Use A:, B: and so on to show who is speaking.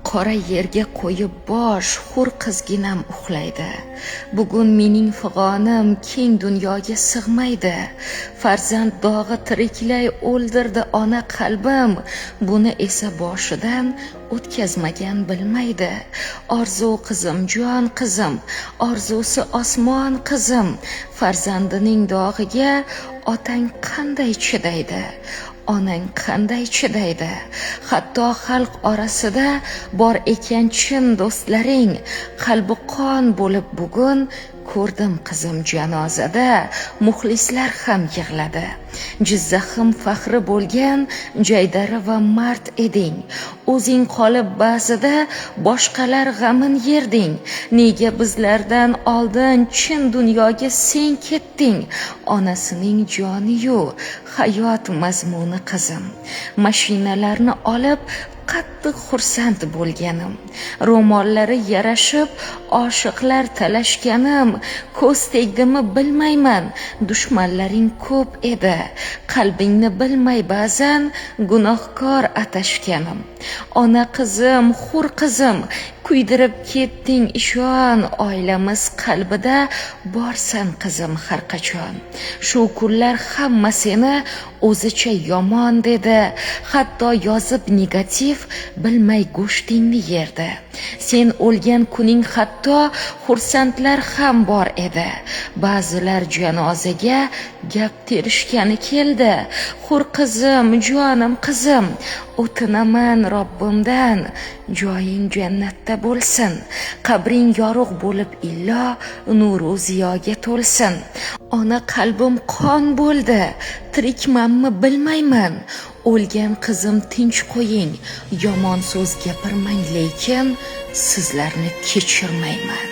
A: qora yerga qo'yib bosh hur qizginam uxlaydi. Bugun mening fig'onim keng dunyoga sig'maydi. Farzand dog'i tiriklay o'ldirdi ona qalbim, buni esa boshidan o'tkazmagan bilmaydi. Orzu qizim, jon qizim, orzusi osmon qizim, farzandining dog'iga otang qanday chidaydi? Onang qanday chidaydi? Hatto xalq orasida bor ekan chin do'stlaring, qalbi qon bo'lib bugun ko'rdim qizim janozada, muxlislar ham yig'ladi. Jizzaxim faxri bo'lgan jaydari va mard eding. O'zing qolib ba'zida boshqalar g'amin yerding. Nega bizlardan oldin chin dunyoga sen ketding? Onasining joni-yu hayot mazmuni qizim. Mashinalarni olib qattiq xursand bo'lganim, ro'mollari yarashib oshiqlar talashganim, ko'z tegdimi bilmayman, dushmanlaring ko'p edi, qalbingni bilmay ba'zan gunohkor atashganim. Ona qizim, hur qizim, kuydirib ketding ishon, oilamiz qalbida borsan qizim har qachon. Shu kunlar hamma seni o'zicha yomon dedi, hatto yozib negativ bilmay go'shtingni yerdi. Sen o'lgan kuning hatto xursandlar ham bor edi. Ba'zilar janozaga gap terishgani keldi. Hur qizim, jonim qizim, o'tinaman Robbimdan, joying jannatda bo'lsin. Qabring yorug' bo'lib illo nuru ziyoga to'lsin. Ona qalbim qon bo'ldi, tirikmanmi bilmayman. O'lgan qizim tinch qo'ying, yomon so'z gapirmang, lekin sizlarni kechirmayman.